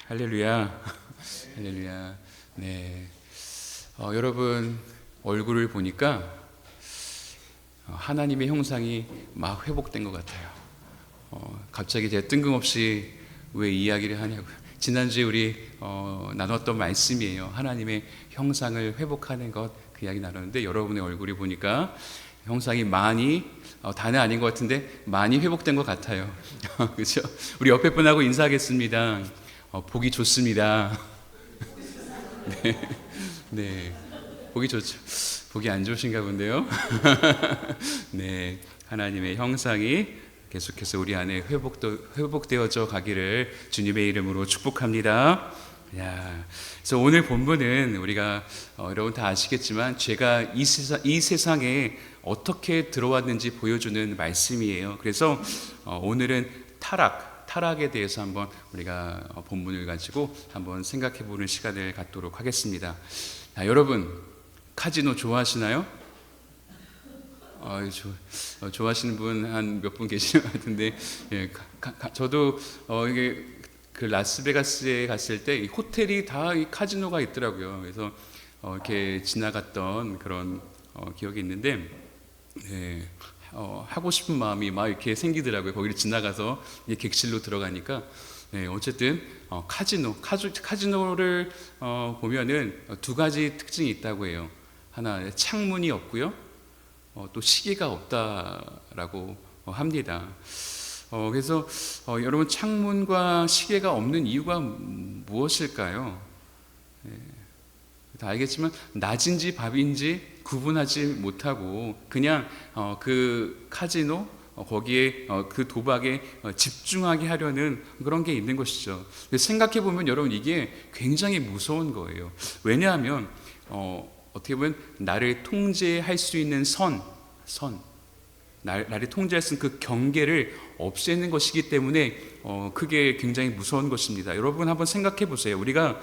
할렐루야. 할렐루야. 네. 여러분 얼굴을 보니까 하나님의 형상이 막 회복된 것 같아요. 갑자기 제가 뜬금없이 왜 이야기를 하냐고요. 지난주에 우리 나눴던 말씀이에요. 하나님의 형상을 회복하는 것, 그 이야기 나눴는데 여러분의 얼굴이 보니까 형상이 많이 다는 아닌 것 같은데 많이 회복된 것 같아요. 그렇죠? 우리 옆에 분하고 인사하겠습니다. 보기 좋습니다. 네, 네, 보기 좋죠. 보기 안 좋으신가 본데요. 네, 하나님의 형상이 계속해서 우리 안에 회복되어져 가기를 주님의 이름으로 축복합니다. 그래서 오늘 본문은 우리가 여러분 다 아시겠지만 죄가 이 세상에 어떻게 들어왔는지 보여주는 말씀이에요. 그래서 오늘은 타락에 대해서 한번 우리가 본문을 가지고 한번 생각해 보는 시간을 갖도록 하겠습니다. 여러분 카지노 좋아하시나요? 좋아하시는 분 한 몇 분 계시는 것 같은데, 예, 저도 이게 그 라스베가스에 갔을 때 이 호텔이 다 이 카지노가 있더라고요. 그래서 이렇게 지나갔던 그런 기억이 있는데, 예, 하고 싶은 마음이 막 이렇게 생기더라고요. 거기를 지나가서 이제 객실로 들어가니까. 네, 어쨌든 카지노를 보면은 두 가지 특징이 있다고 해요. 하나, 창문이 없고요. 또 시계가 없다라고 합니다. 그래서 여러분 창문과 시계가 없는 이유가 무엇일까요? 다 알겠지만 낮인지 밤인지 구분하지 못하고 그냥 그 카지노 거기에 그 도박에 집중하게 하려는 그런 게 있는 것이죠. 생각해 보면 여러분 이게 굉장히 무서운 거예요. 왜냐하면 어떻게 보면 나를 통제할 수 있는 나를 통제할 수 있는 그 경계를 없애는 것이기 때문에 그게 굉장히 무서운 것입니다. 여러분 한번 생각해 보세요. 우리가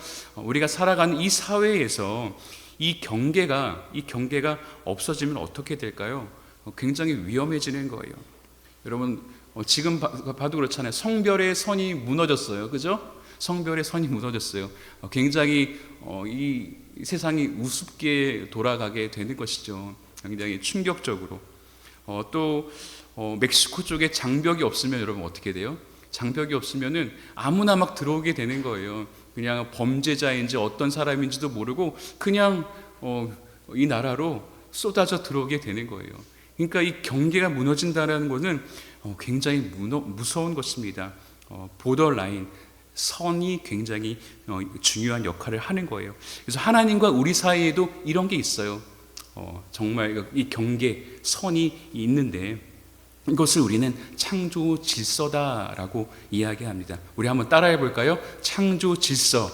살아가는 이 사회에서 이 경계가 없어지면 어떻게 될까요? 굉장히 위험해지는 거예요. 여러분 지금 봐도 그렇잖아요. 성별의 선이 무너졌어요. 그죠? 성별의 선이 무너졌어요. 굉장히 이 세상이 우습게 돌아가게 되는 것이죠. 굉장히 충격적으로. 또 멕시코 쪽에 장벽이 없으면 여러분 어떻게 돼요? 장벽이 없으면은 아무나 막 들어오게 되는 거예요. 그냥 범죄자인지 어떤 사람인지도 모르고 그냥 이 나라로 쏟아져 들어오게 되는 거예요. 그러니까 이 경계가 무너진다는 것은 굉장히 무서운 것입니다. 보더라인, 선이 굉장히 중요한 역할을 하는 거예요. 그래서 하나님과 우리 사이에도 이런 게 있어요. 정말 이 경계, 선이 있는데 이것을 우리는 창조 질서다라고 이야기합니다. 우리 한번 따라해 볼까요? 창조 질서.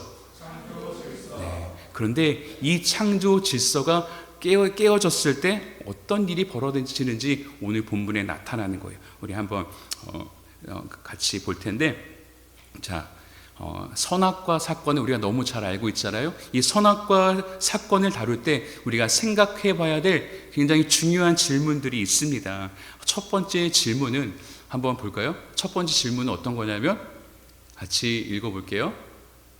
네. 그런데 이 창조 질서가 깨어졌을 때 어떤 일이 벌어지는지 오늘 본문에 나타나는 거예요. 우리 한번 같이 볼 텐데, 자, 선악과 사건을 우리가 너무 잘 알고 있잖아요. 이 선악과 사건을 다룰 때 우리가 생각해 봐야 될 굉장히 중요한 질문들이 있습니다. 첫 번째 질문은 한번 볼까요? 첫 번째 질문은 어떤 거냐면 같이 읽어볼게요.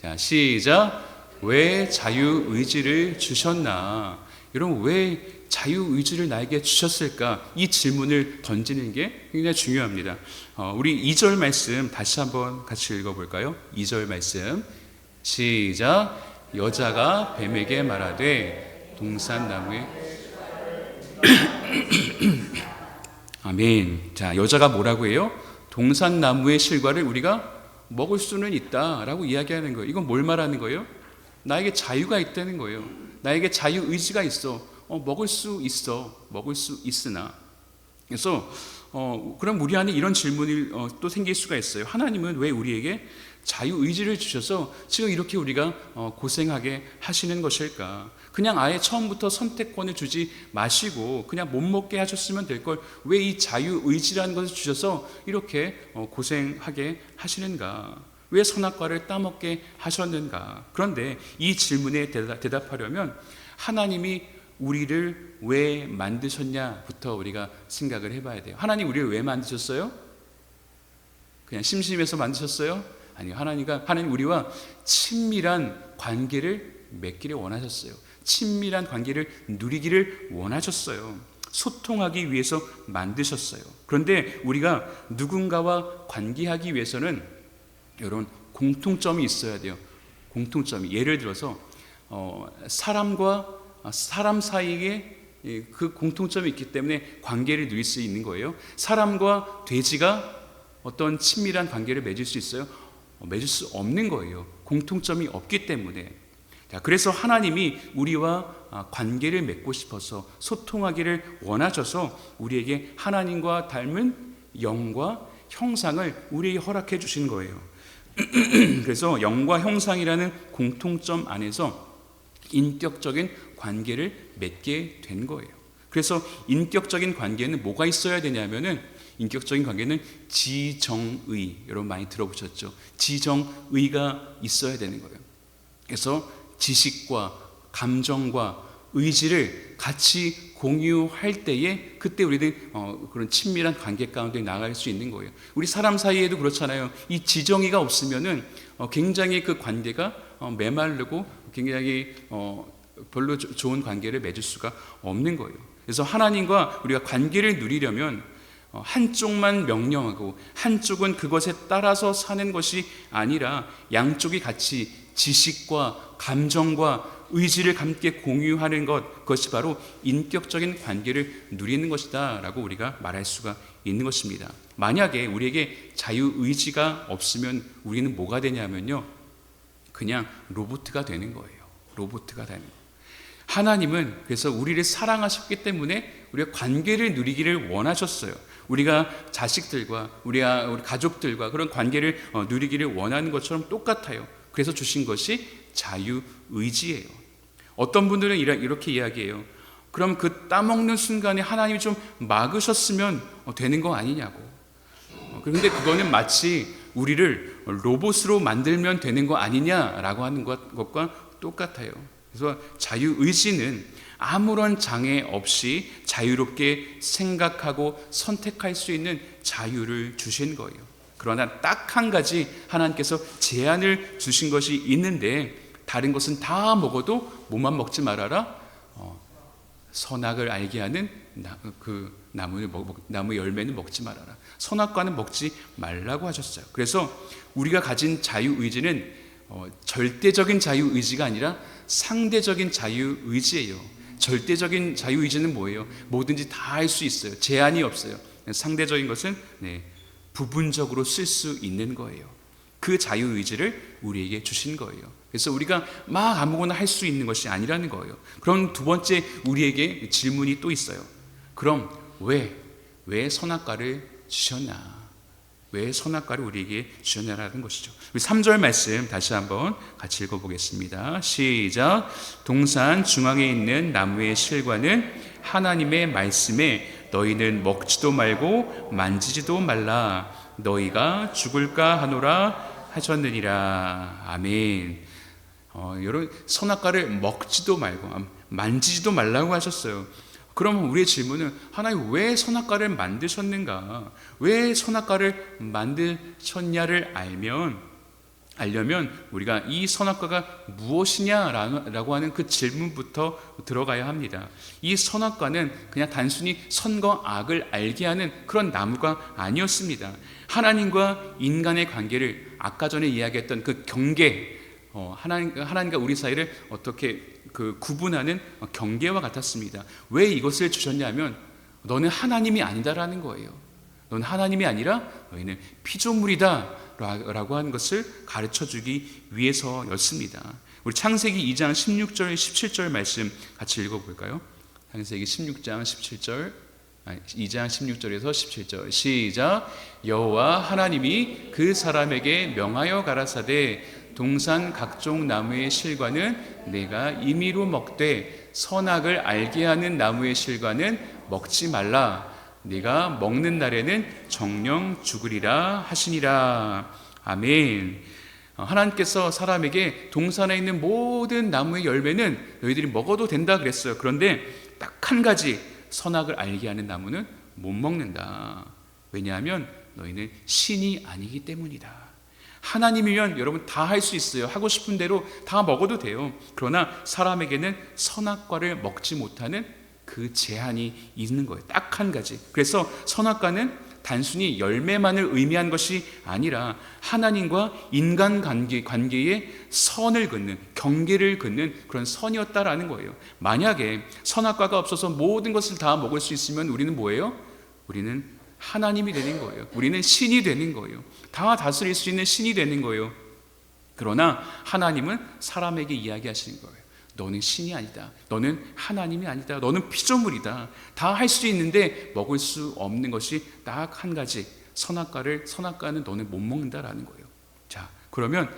자, 시작. 왜 자유의지를 주셨나? 여러분 왜 자유의지를 나에게 주셨을까? 이 질문을 던지는 게 굉장히 중요합니다. 우리 2절 말씀 다시 한번 같이 읽어볼까요? 2절 말씀 시작. 여자가 뱀에게 말하되 동산나무에 아멘. 자, 여자가 뭐라고 해요? 동산나무의 실과를 우리가 먹을 수는 있다라고 이야기하는 거예요. 이건 뭘 말하는 거예요? 나에게 자유가 있다는 거예요. 나에게 자유의지가 있어. 먹을 수 있으나. 그래서 그럼 우리 안에 이런 질문이 또 생길 수가 있어요. 하나님은 왜 우리에게 자유의지를 주셔서 지금 이렇게 우리가 고생하게 하시는 것일까? 그냥 아예 처음부터 선택권을 주지 마시고 그냥 못 먹게 하셨으면 될 걸 왜 이 자유의지라는 것을 주셔서 이렇게 고생하게 하시는가? 왜 선악과를 따먹게 하셨는가? 그런데 이 질문에 대답하려면 하나님이 우리를 왜 만드셨냐부터 우리가 생각을 해봐야 돼요. 하나님 우리를 왜 만드셨어요? 그냥 심심해서 만드셨어요? 아니요. 하나님 우리와 친밀한 관계를 맺기를 원하셨어요. 친밀한 관계를 누리기를 원하셨어요. 소통하기 위해서 만드셨어요. 그런데 우리가 누군가와 관계하기 위해서는 이런 공통점이 있어야 돼요. 공통점이. 예를 들어서 사람과 사람 사이에 그 공통점이 있기 때문에 관계를 누릴 수 있는 거예요. 사람과 돼지가 어떤 친밀한 관계를 맺을 수 있어요? 맺을 수 없는 거예요. 공통점이 없기 때문에. 자, 그래서 하나님이 우리와 관계를 맺고 싶어서 소통하기를 원하셔서 우리에게 하나님과 닮은 영과 형상을 우리에게 허락해 주신 거예요. 그래서 영과 형상이라는 공통점 안에서 인격적인 관계를 맺게 된 거예요. 그래서 인격적인 관계는 뭐가 있어야 되냐면은, 인격적인 관계는 지정의, 여러분 많이 들어보셨죠? 지정의가 있어야 되는 거예요. 그래서 지식과 감정과 의지를 같이 공유할 때에 그때 우리는 그런 친밀한 관계 가운데 나갈 수 있는 거예요. 우리 사람 사이에도 그렇잖아요. 이 지정의가 없으면은 굉장히 그 관계가 메마르고 굉장히 별로 좋은 관계를 맺을 수가 없는 거예요. 그래서 하나님과 우리가 관계를 누리려면 한쪽만 명령하고 한쪽은 그것에 따라서 사는 것이 아니라 양쪽이 같이 지식과 감정과 의지를 함께 공유하는 그것이 바로 인격적인 관계를 누리는 것이다 라고 우리가 말할 수가 있는 것입니다. 만약에 우리에게 자유의지가 없으면 우리는 뭐가 되냐면요, 그냥 로봇가 되는 거예요. 로봇가 되는 거예요. 하나님은 그래서 우리를 사랑하셨기 때문에 우리가 관계를 누리기를 원하셨어요. 우리가 자식들과 우리 가족들과 그런 관계를 누리기를 원하는 것처럼 똑같아요. 그래서 주신 것이 자유의지예요. 어떤 분들은 이렇게 이야기해요. 그럼 그 따먹는 순간에 하나님이 좀 막으셨으면 되는 거 아니냐고. 그런데 그거는 마치 우리를 로봇으로 만들면 되는 거 아니냐라고 하는 것과 똑같아요. 그래서 자유의지는 아무런 장애 없이 자유롭게 생각하고 선택할 수 있는 자유를 주신 거예요. 그러나 딱 한 가지 하나님께서 제한을 주신 것이 있는데, 다른 것은 다 먹어도 뭐만 먹지 말아라? 선악을 알게 하는 그 나무 열매는 먹지 말아라. 선악과는 먹지 말라고 하셨어요. 그래서 우리가 가진 자유의지는 절대적인 자유의지가 아니라 상대적인 자유의지예요. 절대적인 자유의지는 뭐예요? 뭐든지 다 할 수 있어요. 제한이 없어요. 상대적인 것은 부분적으로 쓸 수 있는 거예요. 그 자유의지를 우리에게 주신 거예요. 그래서 우리가 막 아무거나 할 수 있는 것이 아니라는 거예요. 그럼 두 번째 우리에게 질문이 또 있어요. 그럼 왜 선악과를 주셨나? 왜 선악과를 우리에게 주셨냐라는 것이죠. 우리 3절 말씀 다시 한번 같이 읽어보겠습니다. 시작. 동산 중앙에 있는 나무의 실과는 하나님의 말씀에 너희는 먹지도 말고 만지지도 말라. 너희가 죽을까 하노라 하셨느니라. 아멘. 여러분, 선악과를 먹지도 말고 만지지도 말라고 하셨어요. 그럼 우리의 질문은, 하나님 왜 선악과를 만드셨는가? 왜 선악과를 만드셨냐를 알려면 우리가 이 선악과가 무엇이냐라고 하는 그 질문부터 들어가야 합니다. 이 선악과는 그냥 단순히 선과 악을 알게 하는 그런 나무가 아니었습니다. 하나님과 인간의 관계를, 아까 전에 이야기했던 그 경계, 하나님과 우리 사이를 어떻게 구분하는 경계와 같았습니다. 왜 이것을 주셨냐면, 너는 하나님이 아니다라는 거예요. 너는 하나님이 아니라 너희는 피조물이다 라고 하는 것을 가르쳐주기 위해서였습니다. 우리 창세기 2장 16절 17절 말씀 같이 읽어볼까요? 창세기 2장 16절에서 17절 시작. 여호와 하나님이 그 사람에게 명하여 가라사대 동산 각종 나무의 실과는 내가 임의로 먹되 선악을 알게 하는 나무의 실과는 먹지 말라. 네가 먹는 날에는 정령 죽으리라 하시니라. 아멘. 하나님께서 사람에게 동산에 있는 모든 나무의 열매는 너희들이 먹어도 된다 그랬어요. 그런데 딱 한 가지, 선악을 알게 하는 나무는 못 먹는다. 왜냐하면 너희는 신이 아니기 때문이다. 하나님이면 여러분 다 할 수 있어요. 하고 싶은 대로 다 먹어도 돼요. 그러나 사람에게는 선악과를 먹지 못하는 그 제한이 있는 거예요. 딱 한 가지. 그래서 선악과는 단순히 열매만을 의미한 것이 아니라 하나님과 인간 관계에 선을 긋는, 경계를 긋는 그런 선이었다라는 거예요. 만약에 선악과가 없어서 모든 것을 다 먹을 수 있으면 우리는 뭐예요? 우리는 하나님이 되는 거예요. 우리는 신이 되는 거예요. 다 다스릴 수 있는 신이 되는 거예요. 그러나 하나님은 사람에게 이야기하시는 거예요. 너는 신이 아니다. 너는 하나님이 아니다. 너는 피조물이다. 다 할 수 있는데 먹을 수 없는 것이 딱 한 가지. 선악과는 너는 못 먹는다라는 거예요. 자, 그러면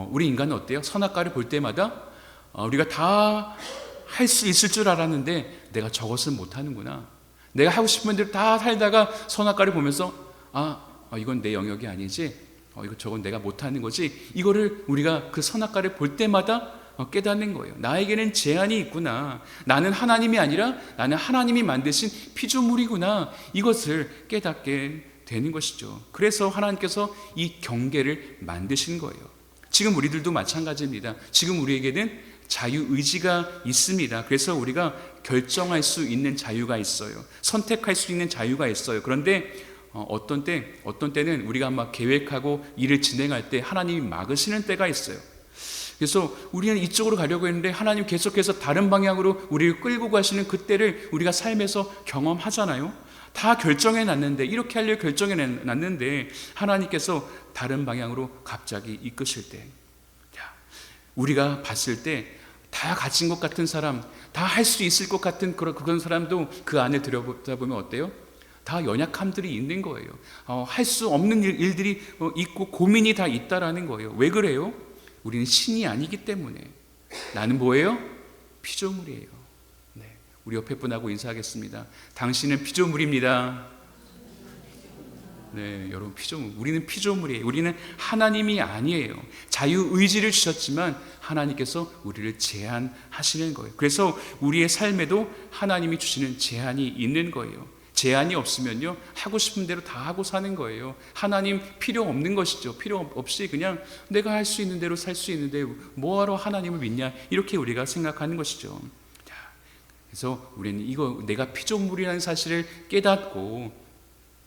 우리 인간은 어때요? 선악과를 볼 때마다 우리가 다 할 수 있을 줄 알았는데 내가 저것은 못 하는구나. 내가 하고 싶은 대로 다 살다가 선악과를 보면서 이건 내 영역이 아니지. 저건 내가 못 하는 거지. 이거를 우리가 그 선악과를 볼 때마다 깨닫는 거예요. 나에게는 제한이 있구나. 나는 하나님이 아니라 나는 하나님이 만드신 피조물이구나. 이것을 깨닫게 되는 것이죠. 그래서 하나님께서 이 경계를 만드신 거예요. 지금 우리들도 마찬가지입니다. 지금 우리에게는 자유의지가 있습니다. 그래서 우리가 결정할 수 있는 자유가 있어요. 선택할 수 있는 자유가 있어요. 그런데 어떤 때는 우리가 막 계획하고 일을 진행할 때 하나님이 막으시는 때가 있어요. 그래서 우리는 이쪽으로 가려고 했는데 하나님 계속해서 다른 방향으로 우리를 끌고 가시는 그때를 우리가 삶에서 경험하잖아요. 다 결정해 놨는데, 이렇게 하려고 결정해 놨는데 하나님께서 다른 방향으로 갑자기 이끄실 때, 우리가 봤을 때 다 가진 것 같은 사람, 다 할 수 있을 것 같은 그런 사람도 그 안에 들여보다 보면 어때요? 다 연약함들이 있는 거예요. 할 수 없는 일들이 있고 고민이 다 있다라는 거예요. 왜 그래요? 우리는 신이 아니기 때문에. 나는 뭐예요? 피조물이에요. 네, 우리 옆에 분하고 인사하겠습니다. 당신은 피조물입니다. 네, 여러분 피조물. 우리는 피조물이에요. 우리는 하나님이 아니에요. 자유의지를 주셨지만 하나님께서 우리를 제한하시는 거예요. 그래서 우리의 삶에도 하나님이 주시는 제한이 있는 거예요. 제한이 없으면요, 하고 싶은 대로 다 하고 사는 거예요. 하나님 필요 없는 것이죠. 필요 없이 그냥 내가 할 수 있는 대로 살 수 있는데 뭐하러 하나님을 믿냐, 이렇게 우리가 생각하는 것이죠. 자, 그래서 우리는 이거 내가 피조물이라는 사실을 깨닫고,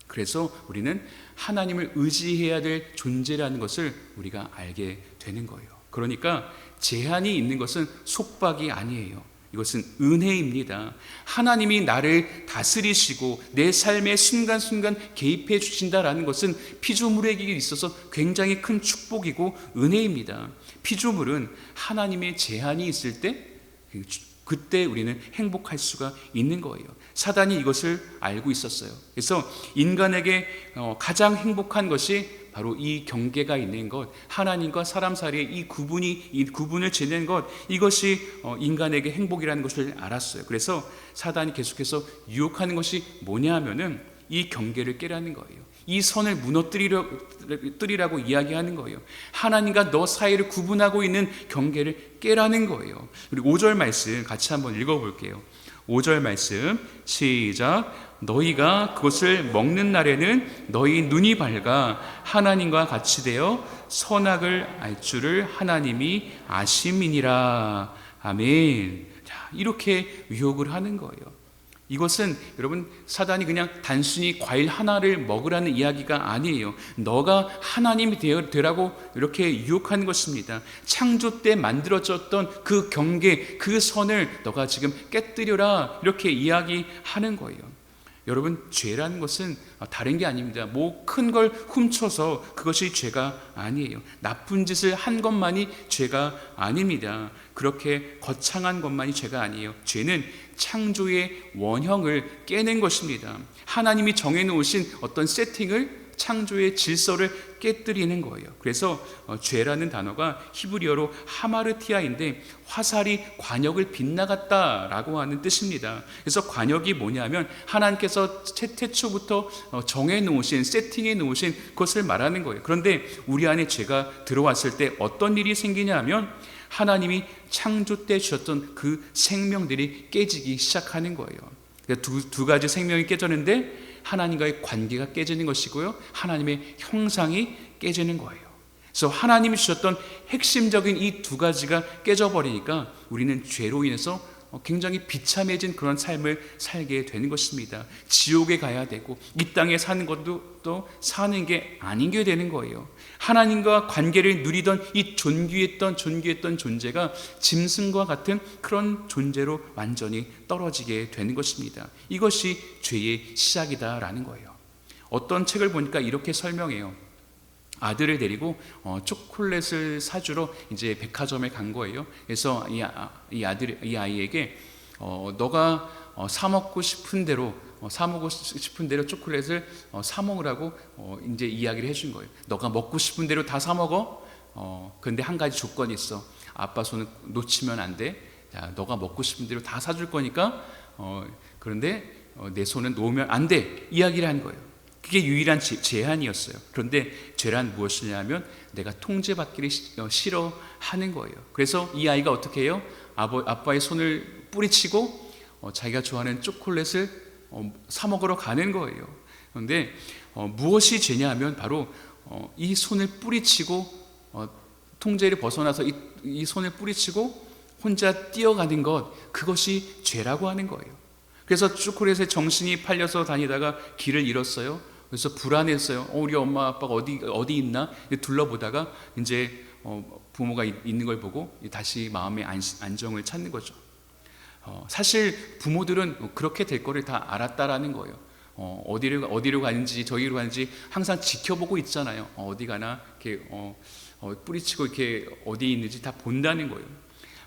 그래서 우리는 하나님을 의지해야 될 존재라는 것을 우리가 알게 되는 거예요. 그러니까 제한이 있는 것은 속박이 아니에요. 이것은 은혜입니다. 하나님이 나를 다스리시고 내 삶의 순간순간 개입해 주신다라는 것은 피조물에게 있어서 굉장히 큰 축복이고 은혜입니다. 피조물은 하나님의 제한이 있을 때 그때 우리는 행복할 수가 있는 거예요. 사단이 이것을 알고 있었어요. 그래서 인간에게 가장 행복한 것이 바로 이 경계가 있는 것, 하나님과 사람 사이의 이 구분을 지는 것, 이것이 인간에게 행복이라는 것을 알았어요. 그래서 사단이 계속해서 유혹하는 것이 뭐냐 하면은 이 경계를 깨라는 거예요. 이 선을 무너뜨리라고 이야기하는 거예요. 하나님과 너 사이를 구분하고 있는 경계를 깨라는 거예요. 우리 5절 말씀 같이 한번 읽어볼게요. 5절 말씀 시작. 너희가 그것을 먹는 날에는 너희 눈이 밝아 하나님과 같이 되어 선악을 알 줄을 하나님이 아심이니라. 아멘. 자, 이렇게 유혹을 하는 거예요. 이것은 여러분 사단이 그냥 단순히 과일 하나를 먹으라는 이야기가 아니에요. 너가 하나님이 되라고 이렇게 유혹하는 것입니다. 창조 때 만들어졌던 그 경계, 그 선을 너가 지금 깨뜨려라, 이렇게 이야기하는 거예요. 여러분, 죄라는 것은 다른 게 아닙니다. 뭐 큰 걸 훔쳐서 그것이 죄가 아니에요. 나쁜 짓을 한 것만이 죄가 아닙니다. 그렇게 거창한 것만이 죄가 아니에요. 죄는 창조의 원형을 깨는 것입니다. 하나님이 정해놓으신 어떤 세팅을, 창조의 질서를 깨뜨리는 거예요. 그래서 죄라는 단어가 히브리어로 하마르티아인데 화살이 관역을 빗나갔다라고 하는 뜻입니다. 그래서 관역이 뭐냐면 하나님께서 태초부터 정해놓으신, 세팅해 놓으신 것을 말하는 거예요. 그런데 우리 안에 죄가 들어왔을 때 어떤 일이 생기냐 하면 하나님이 창조 때 주셨던 그 생명들이 깨지기 시작하는 거예요. 두 가지 생명이 깨졌는데 하나님과의 관계가 깨지는 것이고요, 하나님의 형상이 깨지는 거예요. 그래서 하나님이 주셨던 핵심적인 이 두 가지가 깨져버리니까 우리는 죄로 인해서 굉장히 비참해진 그런 삶을 살게 되는 것입니다. 지옥에 가야 되고 이 땅에 사는 것도 또 사는 게 아닌 게 되는 거예요. 하나님과 관계를 누리던 이 존귀했던 존재가 짐승과 같은 그런 존재로 완전히 떨어지게 되는 것입니다. 이것이 죄의 시작이다라는 거예요. 어떤 책을 보니까 이렇게 설명해요. 아들을 데리고 초콜릿을 사주러 이제 백화점에 간 거예요. 그래서 이 아이에게 너가 사 먹고 싶은 대로 초콜릿을 사 먹으라고 이제 이야기를 해준 거예요. 너가 먹고 싶은 대로 다 사 먹어. 근데 한 가지 조건이 있어. 아빠 손을 놓치면 안 돼. 자, 너가 먹고 싶은 대로 다 사줄 거니까. 그런데 내 손은 놓으면 안 돼. 이야기를 한 거예요. 그게 유일한 제한이었어요. 그런데 죄란 무엇이냐면 내가 통제받기를 싫어하는 거예요. 그래서 이 아이가 어떻게 해요? 아빠의 손을 뿌리치고 자기가 좋아하는 초콜릿을 사 먹으러 가는 거예요. 그런데 무엇이 죄냐 하면 바로 이 손을 뿌리치고 통제를 벗어나서 이 손을 뿌리치고 혼자 뛰어가는 것, 그것이 죄라고 하는 거예요. 그래서 초콜릿에 정신이 팔려서 다니다가 길을 잃었어요. 그래서 불안했어요. 우리 엄마 아빠가 어디 있나 둘러보다가 이제 부모가 있는 걸 보고 다시 마음의 안정을 찾는 거죠. 사실 부모들은 그렇게 될 거를 다 알았다라는 거예요. 어디로 가는지 저기로 가는지 항상 지켜보고 있잖아요. 어디 가나 이렇게 뿌리치고 이렇게 어디 있는지 다 본다는 거예요.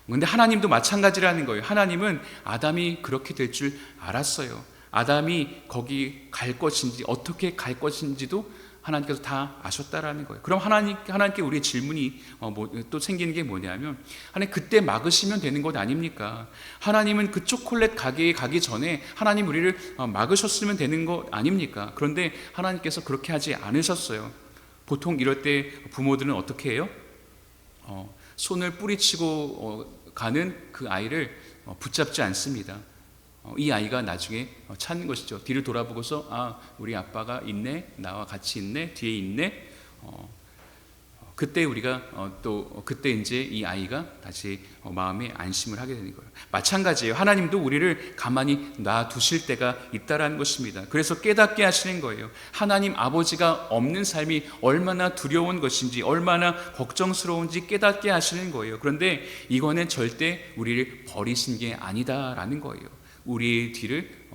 그런데 하나님도 마찬가지라는 거예요. 하나님은 아담이 그렇게 될 줄 알았어요. 아담이 거기 갈 것인지 어떻게 갈 것인지도 하나님께서 다 아셨다라는 거예요. 그럼 하나님께 우리의 질문이 또 생기는 게 뭐냐면, 하나님 그때 막으시면 되는 것 아닙니까? 하나님은 그 초콜릿 가게에 가기 전에 하나님 우리를 막으셨으면 되는 것 아닙니까? 그런데 하나님께서 그렇게 하지 않으셨어요. 보통 이럴 때 부모들은 어떻게 해요? 손을 뿌리치고 가는 그 아이를 붙잡지 않습니다. 이 아이가 나중에 찾는 것이죠. 뒤를 돌아보고서 우리 아빠가 있네, 나와 같이 있네, 뒤에 있네. 그때 우리가 그때 이제 이 아이가 다시 마음에 안심을 하게 되는 거예요. 마찬가지예요. 하나님도 우리를 가만히 놔두실 때가 있다라는 것입니다. 그래서 깨닫게 하시는 거예요. 하나님 아버지가 없는 삶이 얼마나 두려운 것인지, 얼마나 걱정스러운지 깨닫게 하시는 거예요. 그런데 이거는 절대 우리를 버리신 게 아니다라는 거예요. 우리의 뒤를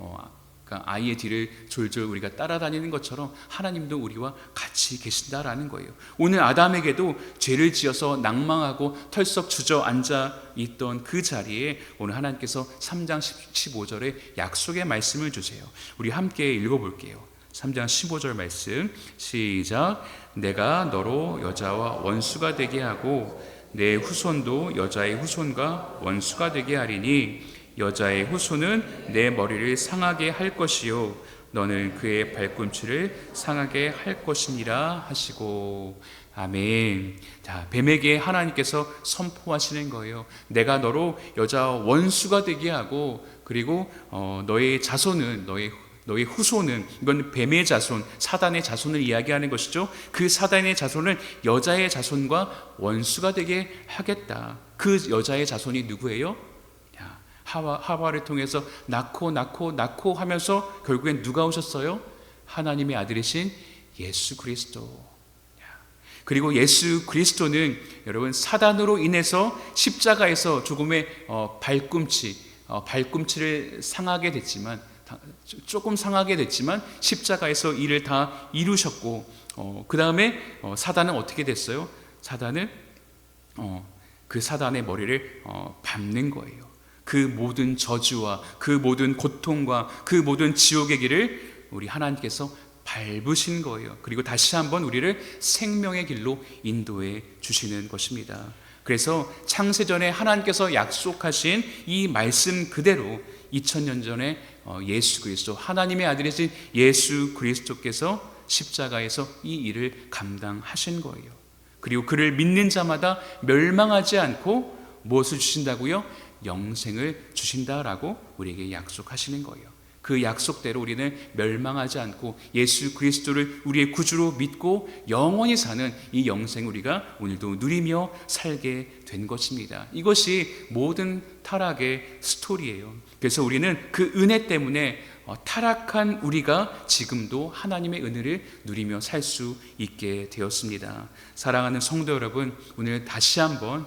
그러니까 아이의 뒤를 졸졸 우리가 따라다니는 것처럼 하나님도 우리와 같이 계신다라는 거예요. 오늘 아담에게도 죄를 지어서 낭망하고 털썩 주저앉아 있던 그 자리에 오늘 하나님께서 3장 15절에 약속의 말씀을 주세요. 우리 함께 읽어볼게요. 3장 15절 말씀 시작. 내가 너로 여자와 원수가 되게 하고 내 후손도 여자의 후손과 원수가 되게 하리니 여자의 후손은 내 머리를 상하게 할 것이요 너는 그의 발꿈치를 상하게 할 것이니라 하시고. 아멘. 자, 뱀에게 하나님께서 선포하시는 거예요. 내가 너로 여자와 원수가 되게 하고, 그리고 너의 자손은 너의 후손은, 이건 뱀의 자손, 사단의 자손을 이야기하는 것이죠. 그 사단의 자손은 여자의 자손과 원수가 되게 하겠다. 그 여자의 자손이 누구예요? 하와를 통해서 낳고 하면서 결국엔 누가 오셨어요? 하나님의 아들이신 예수 그리스도. 그리고 예수 그리스도는 여러분 사단으로 인해서 십자가에서 조금의 발꿈치를 상하게 됐지만, 조금 상하게 됐지만 십자가에서 이를 다 이루셨고, 그 다음에 사단은 어떻게 됐어요? 사단은 그 사단의 머리를 밟는 거예요. 그 모든 저주와 그 모든 고통과 그 모든 지옥의 길을 우리 하나님께서 밟으신 거예요. 그리고 다시 한번 우리를 생명의 길로 인도해 주시는 것입니다. 그래서 창세전에 하나님께서 약속하신 이 말씀 그대로 2000년 전에 예수 그리스도, 하나님의 아들이신 예수 그리스도께서 십자가에서 이 일을 감당하신 거예요. 그리고 그를 믿는 자마다 멸망하지 않고 무엇을 주신다고요? 영생을 주신다라고 우리에게 약속하시는 거예요. 그 약속대로 우리는 멸망하지 않고 예수 그리스도를 우리의 구주로 믿고 영원히 사는 이 영생 우리가 오늘도 누리며 살게 된 것입니다. 이것이 모든 타락의 스토리예요. 그래서 우리는 그 은혜 때문에 타락한 우리가 지금도 하나님의 은혜를 누리며 살 수 있게 되었습니다. 사랑하는 성도 여러분, 오늘 다시 한번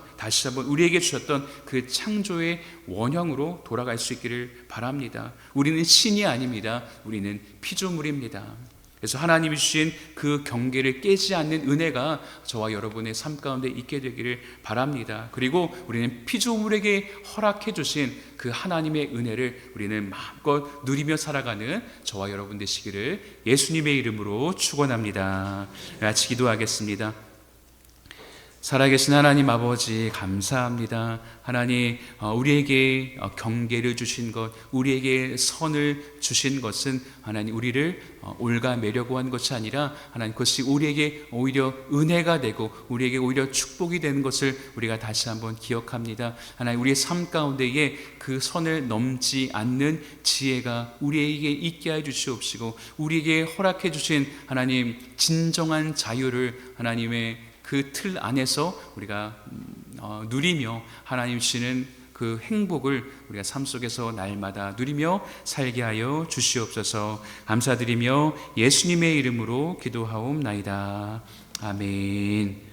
우리에게 주셨던 그 창조의 원형으로 돌아갈 수 있기를 바랍니다. 우리는 신이 아닙니다. 우리는 피조물입니다. 그래서 하나님이 주신 그 경계를 깨지 않는 은혜가 저와 여러분의 삶 가운데 있게 되기를 바랍니다. 그리고 우리는 피조물에게 허락해 주신 그 하나님의 은혜를 우리는 마음껏 누리며 살아가는 저와 여러분 되시기를 예수님의 이름으로 축원합니다. 같이 기도하겠습니다. 살아계신 하나님 아버지 감사합니다. 하나님, 우리에게 경계를 주신 것, 우리에게 선을 주신 것은 하나님 우리를 올가매려고 한 것이 아니라 하나님 그것이 우리에게 오히려 은혜가 되고 우리에게 오히려 축복이 되는 것을 우리가 다시 한번 기억합니다. 하나님, 우리의 삶 가운데에 그 선을 넘지 않는 지혜가 우리에게 있게 해 주시옵시고, 우리에게 허락해 주신 하나님 진정한 자유를 하나님의 그 틀 안에서 우리가 누리며 하나님 주시는 그 행복을 우리가 삶 속에서 날마다 누리며 살게 하여 주시옵소서. 감사드리며 예수님의 이름으로 기도하옵나이다. 아멘.